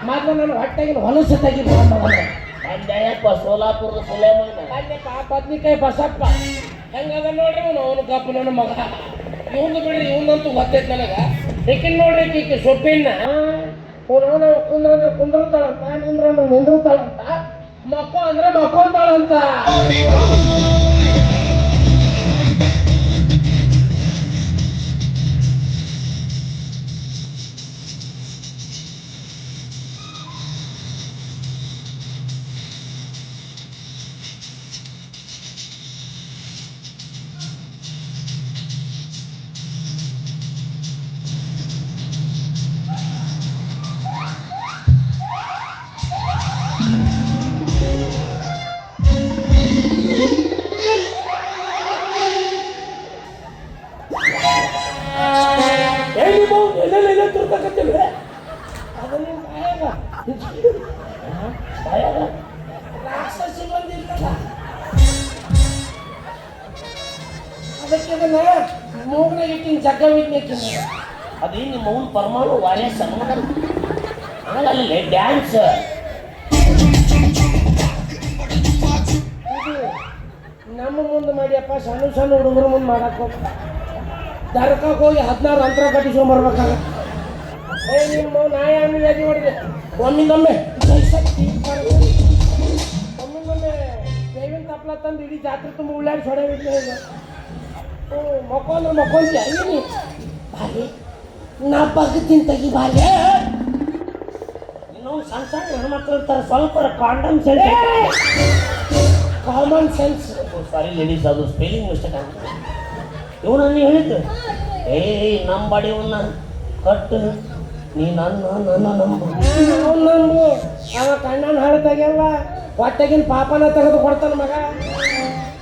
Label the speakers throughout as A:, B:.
A: ಮೊದ್ಲು ನನ್ನ ಹೊಟ್ಟೆಗಿನ ಹೊಲಸು ತೆಗಿದು
B: ಅಯ್ಯಪ್ಪ ಸೋಲಾಪುರದ ಸುಲೇಮಣ್ಣ
A: ಅಲ್ಲಪ್ಪ ಬದ್ನಿಕಾಯಿ ಬಸಪ್ಪ ಹೆಂಗದ ನೋಡ್ರಿ ಅವನು ಗಪ್ಪ ನನ್ನ ಮಗ ಇವಂದು ಬಿಡ್ರಿ ಇವನಂತೂ ಗೊತ್ತೈತೆ ನನಗೆ ಏಕಿನ್ ನೋಡ್ರಿ ಈಕೆ ಸೊಪ್ಪಿನ ಕುಂದ್ರತಾಳಂತ ನಿಂದ್ರತಾಳಂತ ಮಕ್ಕೋ ಅಂದ್ರೆ ಮಕ್ಕೊಂತಾಳಂತ ರಾಕ್ಷಸಿ ಬಂದಿರ್ತಲ್ಲ ಅದಕ್ಕೆ ಅದನ್ನ ಮೂಗನಾಗ ಇಟ್ಟಿನ ಜಗ್ಗವಿಟ್ನಿ
B: ಅದೇ ನಿಮ್ಮ ಅವ್ನ ಪರಮಾಣು ವಾರಿಯಸ್ ಅಲ್ಲಿ ಡ್ಯಾನ್ಸ್
A: ನಮ್ಮ ಮುಂದೆ ಮಾಡಿಯಪ್ಪ ಸಣ್ಣ ಸಣ್ಣ ಹುಡುಗರು ಮುಂದೆ ಮಾಡಕ್ಕೆ ಹೋಗ್ತಾ ದರ್ಕಕ್ಕೆ ಹೋಗಿ 16 ಅಂತರ ಕಟ್ಟಿಸ್ಕೊಂಬರ್ಬೇಕಾಗ ನಿಮ್ಮ ನಾಯಿ ಆಮೇಲೆ ಅದಿ ಮಾಡಿದೆ ಒಮ್ಮಿಂದೊಮ್ಮೆ ಒಮ್ಮಿಂದೊಮ್ಮೆ ಬೇವಿನ ತಪ್ಪಲ ತಂದು ಇಡೀ ಜಾತ್ರೆ ತುಂಬ ಉಳ್ಳಾಡಿ ಸೊಡೆ ಬಿಟ್ಟು ಮಕ್ಕೊಂದ್ರೆ ಮಕ್ಕೊಂತೀಯ ಏನು ಬಾಲಿ ನಾ ಬಗ್ತೀನಿ ತೆಗಿ ಬಾಲಿ
B: ಇನ್ನೂ ಸಣ್ಣ ಸಣ್ಣ ಹೆಣ್ಮಕ್ಳು ಇರ್ತಾರೆ ಸ್ವಲ್ಪ ಕಾಂಡಮ್ ಸೆನ್ಸ್
A: ಕಾಮನ್ ಸೆನ್ಸ್
B: ಸಾರಿ ಲೇಡೀಸ್ ಅದು ಸ್ಪೆಲ್ಲಿಂಗ್ ಮಿಸ್ಟೇಕ್ ಆಗ್ತದೆ ಇವನನ್ನು ಹೇಳಿದ್ದು ಏಯ್ ನಮ್ಮ ಬಡಿಯವನ್ನ ಕಟ್ಟು ನೀ ನನ್ನ ನಂಬು
A: ಅವ ಕಣ್ಣನ್ನು ಹಾಳ್ತಾಗ್ಯಲ್ಲ ಹೊಟ್ಟೆಗಿನ ಪಾಪನ ತೆಗೆದು ಕೊಡ್ತಾನ ಮಗ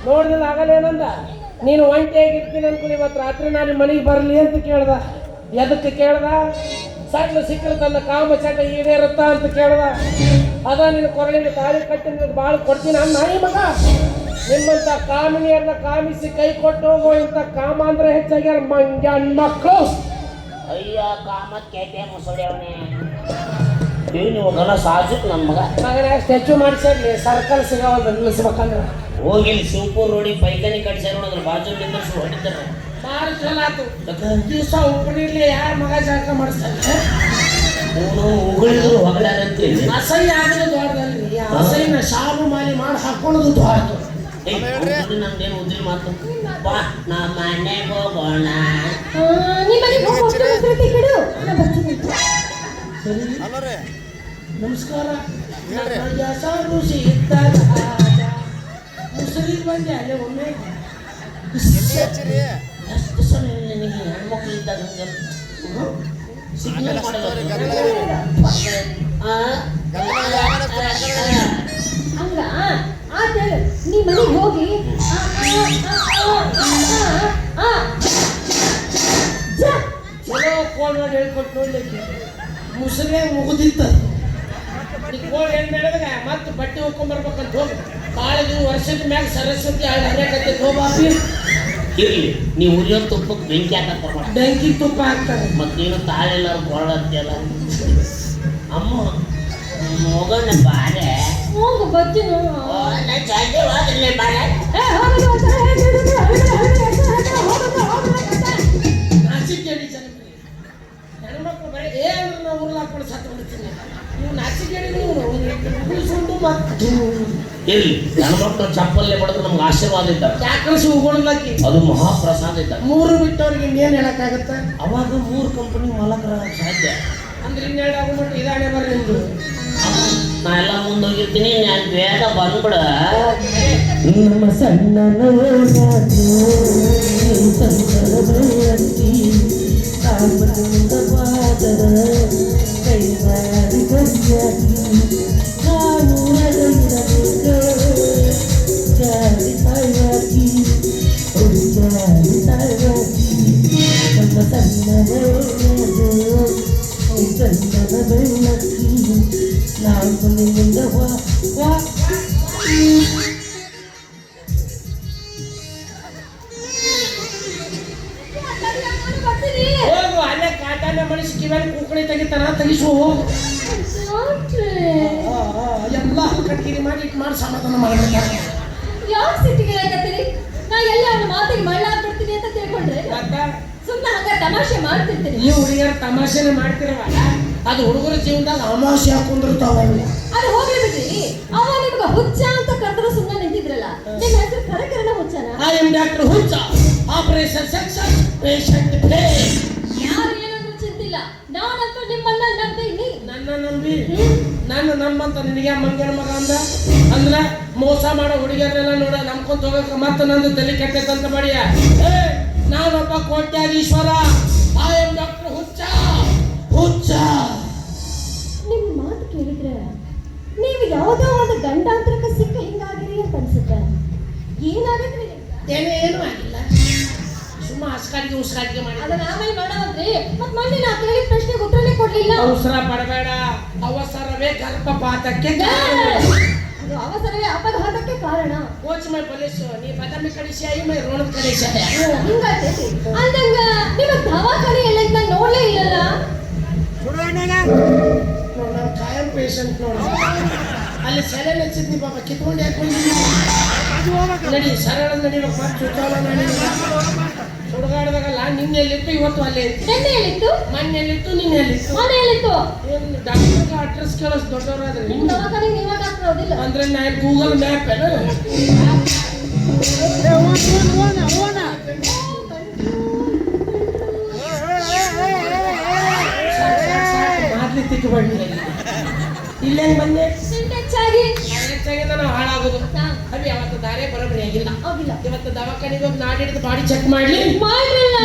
A: ನೋಡಿದ್ರೆ ಆಗಲ್ಲ ಏನಂದ ನೀನು ಒಂಟಿಯಾಗಿರ್ತೀನಿ ಅನ್ಕೊಳ್ಳಿ ಇವತ್ತು ರಾತ್ರಿ ನಾನು ಮನೆಗೆ ಬರಲಿ ಅಂತ ಕೇಳ್ದ ಎದಕ್ಕೆ ಕೇಳ್ದ ಸಣ್ಣ ಸಿಕ್ಕರೆ ತನ್ನ ಕಾಮ ಚಟ ಈಡೇರುತ್ತ ಅಂತ ಕೇಳ್ದ ಅದ ನಿನ್ನ ಕೊರಳಿಗೆ ತಾಳಿ ಕಟ್ಟಿ ನಿನಗೆ ಭಾಳ ಕೊಡ್ತೀನಿ ಅನ್ನ ನಾಯಿ ಮಗ ನಿಮ್ಮಂತ ಕಾಮಿನಿಯರ್ನ ಕಾಮಿಸಿ ಕೈ ಕೊಟ್ಟು ಹೋಗೋ ಇಂಥ ಕಾಮ ಅಂದ್ರೆ ಹೆಚ್ಚಾಗ್ಯಾರ ಮಂಗ್ಯಾನ್ ಮಕ್ಕಳು
B: ಅಯ್ಯ ಕಾಮಕ್ಕೆ ಮುಸುಡಿಯವನೇ ನೀವು ಗನ ಸಾಜುಕ್ ನನ್ನ ಮಗ
A: ಮಗನ ಸ್ಟ್ಯಾಚು ಮಾಡಿಸಿ ಸರ್ಕಲ್ ಸಿಗವಲ್ಲ ನಿಲ್ಲಿಸ್ಬೇಕಂದ್ರೆ
B: ಹೋಗಿ ಇಲ್ಲಿ ಶಿವಪುರ್ ರೋಡಿ ಪೈಖಾನಿ ಕಟ್ಸ್ಯಾರ ನೋಡಿದ್ರೆ ಬಾಜು ನಿಂದರ್ಸಿ ಹೊಡಿತಾರೆ
A: ಭಾಳ ಚಲೋ ಆಯ್ತು ದಿವಸ ಉಪ್ಪಡಿರ್ಲಿ ಯಾರ ಮಗ ಜಾಗ ಮಾಡಿಸ್ತಾರೆ
B: ಉಗುಳಿದ್ರು ಹೊಗಳಾರಂತೇಳಿ
A: ಅಸಹ್ಯ ಆಗೋದು ದೊಡ್ಡದಲ್ರಿ ಅಸಹ್ಯನ ಶಾಲು ಮಾಲಿ ಮಾಡಿ ಹಾಕೊಳ್ಳೋದು ದೊಡ್ಡದು
B: ನಮ್ದೇನು ಉದ್ರಿ ಮಾತು ಬಾ ನಾ ಮನೆಗೆ ಹೋಗೋಣ
A: ನಮಸ್ಕಾರ ಮುಸಲಿ ಬಂದೆ ಅಲ್ಲೇ ಒಮ್ಮೆ
B: ಎಷ್ಟು ಸಲ ನಿನಗೆ ಹೆಣ್ಮಕ್ಳು ಇದ್ದಾಗ ಸಿಗ್ನಲ್
C: ಹಂಗ ನೀ ಮನೆಗೆ ಹೋಗಿ
A: ಚಲೋ ಕೋಡ್ ಮಾಡಿ ಹೇಳ್ಕೊಟ್ಟು ನೋಡ್ಲಿಕ್ಕೆ ಮುಸುರೆ ಮುಗಿದಿತ್ತ ಈ ಕೋಡ್ ಏನು ಹೇಳಿದಾಗ ಮತ್ತೆ ಬಟ್ಟೆ ಹೋಗ್ಕೊಂಬರ್ಬೇಕಂತ ಹೋಗಿ ಭಾಳ ವರ್ಷದ ಮ್ಯಾಗ ಸರಸ್ವತಿ ಹರಿಯಾಕತ್ತೆ ಹೋಗಿ
B: ಇರ್ಲಿ ನೀವು ಉರಿಯೋ ತುಪ್ಪಕ್ಕೆ ಬೆಂಕಿ ಹಾಕತ್ತ
A: ಬೆಂಕಿ ತುಪ್ಪ ಹಾಕ್ತಾರೆ
B: ಮತ್ತೆ ನೀನು ತಾಳೆಲ್ಲಾರು ಕೊರಳತ್ತಿಯಲ್ಲ ಅಮ್ಮ ಮಗನ ಬಾರೆ
C: ಹೋಗು ಬರ್ತೀನಿ
B: ಬಾರೆ
A: ನಾಚಿಕೇಡಿ ಜನಕ್ಕೆ ಹೆಣ್ಮಕ್ಳು ಬರೀ ಏನಾದ್ರು ನಾವು ಉರ್ಲಾಕೊಂಡು ಸತ್ತು ಬಿಡ್ತೀನಿ ನೀವು ನಾಚಿಕೇಡಿ ನೀವು ಸುಂಡು ಮತ್ತು
B: ಇರ್ಲಿ ಹೆಣ್ಮಕ್ಳು ಚಪ್ಪಲ್ಲೇ ಬಡದು ನಮ್ಗೆ ಆಶೀರ್ವಾದ ಇದ್ದಾರೆ
A: ಯಾಕಳಿಸಿ ಉಗುಳದಾಕಿ
B: ಅದು ಮಹಾಪ್ರಸಾದ ಇದ್ದಾರೆ
A: 3 ಬಿಟ್ಟವ್ರಿಗೆ ಇನ್ನೇನು ಹೇಳಕ್ಕಾಗತ್ತೆ
B: ಅವಾಗ 3 ಕಂಪನಿ ಮಾಲಕರ ಸಾಧ್ಯ
A: ಅಂದ್ರೆ ಇನ್ನೆರಡು ಆಗುಬಿಟ್ಟು ಇದಾಣೆ ಬರ್ರಿ ನಿಮ್ದು
B: ನಾ ಎಲ್ಲ ಮುಂದೋಗಿರ್ತೀನಿ ನಾನು ಬೇಗ ಬಂದ್ಬಿಡ
A: ನಮ್ಮ ಸಣ್ಣ ಅಲ್ಲೇ ಕಾಟಾನ ಮನುಷ್ಯ ಕಿವ್ಯಾನ ಕುಕ್ಕಳಿ ತೆಗಿತಾನ ಕಟ್ಗಿರಿ ಮಾಡಿ ಇಟ್ಟು ಮಾಡಿ ಸಮಾಧಾನ ಮಾಡಬೇಕು.
C: ಯಾಕೆ ಸಿಟ್ಟಿಗೆ ಆಗತ್ತೀರಿ? ನಾ ಎಲ್ಲ ಅವನ ಮಾತಿಗೆ ಮಳ್ಳಾಗ್ಬಿಡ್ತೀನಿ ಅಂತ ತಿಳ್ಕೊಂಡ್ರೆ ಸುಮ್ಮನೆ ಹಂಗ ತಮಾಷೆ ಮಾಡ್ತಿರ್ತೀನಿ.
A: ಈ ಹುಡುಗಿಯರ ತಮಾಷೆನೆ ಮಾಡ್ತಿರವಲ್ಲ, ಅದು ಹುಡುಗರ ಜೀವನದಾಗ ಅಮಾವಾಸ್ಯೆ ಹಾಕೊಂಡಿರ್ತಾವಲ್ಲ.
C: ಅದು ಹೋಗ್ಲಿ ಬಿಡ್ರಿ. ಅವ ನಿಮ್ಗೆ ಹುಚ್ಚ ಅಂತ ಕರೆದ್ರು ಸುಮ್ಮನೆ ನಿಂತಿದ್ರಲ್ಲ, ನಿಮ್ಮ ಹೆಸರು ಕರೆಕರಣ ಹುಚ್ಚನ?
A: ಐ ಎಂ ಡಾಕ್ಟರ್ ಹುಚ್ಚ, ಆಪರೇಷನ್ ಸಕ್ಸಸ್, ಪೇಷಂಟ್ ಫೇ.
C: ಯಾರು ಏನಂದ್ರೂ ಚಿಂತಿಲ್ಲ, ನಾನಂತೂ ನಿಮ್ಮನ್ನ ನಂಬಿನಿ.
A: ನನ್ನ ನಂಬಿ ನಾನು ನಮ್ಮಂತ ನಿನಗೆ ಮಂಗನ ಮಗ ಅಂದ್ರೆ ಮೋಸ ಮಾಡೋ ಹುಡುಗಿಯರೆಲ್ಲ ನೋಡ ನಂಬ್ಕೊಂತ ಹೋಗಕ್ಕೆ ಮತ್ತೆ ನಂದು ತಲೆ ಕೆಟ್ಟೈತಂತ ಮಾಡಿಯ. ನಾನೊಬ್ಬ ಕೋಟ್ಯಾಧೀಶ್ವರ. ಐ ಎಂ ಡಾಕ್ಟರ್ ಹುಚ್ಚ ಹುಚ್ಚ.
C: ನಿಮ್ಮ ಮಾತು ಕೇಳಿದ್ರೆ ನೀವು ಯಾವುದೋ ಒಂದು ಗಂಡಾಂತರಕ್ಕೆ ಸಿಕ್ಕ ಹಿಂಗಾಗಿರಿ ಅಂತ ಅನ್ಸುತ್ತೆ. ಏನಾಗತ್ರಿ?
A: ಏನು ಆಗಿಲ್ಲ, ಸುಮ್ಮ ಹಸ್ಕಾಟಿಗೆ ಉಸ್ಕಾಟಿಗೆ ಮಾಡಿ.
C: ಅದನ್ನ ಆಮೇಲೆ ಮಾಡೋದ್ರಿ. ಮತ್ ಮಂದಿ ನಾ ಕೇಳಿದ ಪ್ರಶ್ನೆಗೆ ಉತ್ತರನೇ ಕೊಡ್ಲಿಲ್ಲ.
A: ಅವಸರ ಪಡಬೇಡ, ಅವಸರವೇ ಗರ್ಭಪಾತಕ್ಕೆ ಕಾರಣ.
C: ಅದು ಅವಸರವೇ ಅಪಘಾತಕ್ಕೆ ಕಾರಣ.
A: ಕೋಚ್ ಮೈ ಪೊಲೀಸ್ ನೀ ಬದಮಿ ಕಳಿಸಿ ಐ ಮೈ ರೋಣದ ಕಳಿಸಿ
C: ಹಿಂಗಾಗ್ತೈತಿ ಅಂದಂಗ ನಿಮ್ಮ ದವಾಖಾನೆ ಎಲ್ಲ ಇದ್ನ ನೋಡ್ಲೇ ಇಲ್ಲಲ್ಲ.
A: ನಾನು ಕಾಯಂ ಪೇಷಂಟ್ ನೋಡ ಅಲ್ಲಿ ಸೆಲೆ ಹಚ್ಚಿದ್ನಿ ಪಾಪ ಕಿತ್ಕೊಂಡು ಯಾಕೆ ನಡಿ ಸರಳ ನಡಿಬೇಕು ಮತ್ತೆ ಚುಚ್ಚಾಲ ನಡಿ. ಸುಡುಗಾಡ್ದಾಗಲ್ಲ ನಿನ್ನೆಲ್ಲಿತ್ತು ಇವತ್ತು ಅಲ್ಲೇ
C: ಎಲ್ಲಿತ್ತು?
A: ಮನೆಯಲ್ಲಿತ್ತು ನಿನ್ನೆಲ್ಲಿತ್ತು
C: ಮನೆಯಲ್ಲಿತ್ತು.
A: ಏನು ಡಾಕ್ಟರ್ಗೆ ಅಡ್ರೆಸ್ ಕೇಳಿಸ್ ದೊಡ್ಡವರಾದ್ರೆ
C: ನಿಮ್ಮ ದವಾಖಾನೆ ನೀವ ಡಾಕ್ಟರ್ ಓದಿಲ್ಲ
A: ಅಂದ್ರೆ ನಾ ಗೂಗಲ್ ಮ್ಯಾಪ್ ಏನು ಮಾದ್ಲಿ ತಿಕ್ಕಿ ಬಣ್ಣಿ ಇಲ್ಲೇ ಬಂದೆ
C: ಹೆಚ್ಚಾಗಿ
A: ಹೆಚ್ಚಾಗಿ ನಾನು ಹಾಳಾಗೋದು. ಅವಿ ಅವತ್ತು ದಾರೆ ಬರೋಬ್ಬರಿ ಆಗಿಲ್ಲ. ಇವತ್ತು ದವಾಖಾನಿಗೆ ಹೋಗಿ ನಾಡಿಡ್ದು ಬಾಡಿ ಚೆಕ್ ಮಾಡ್ಲಿ
C: ಮಾಡ್ರಲ್ಲ.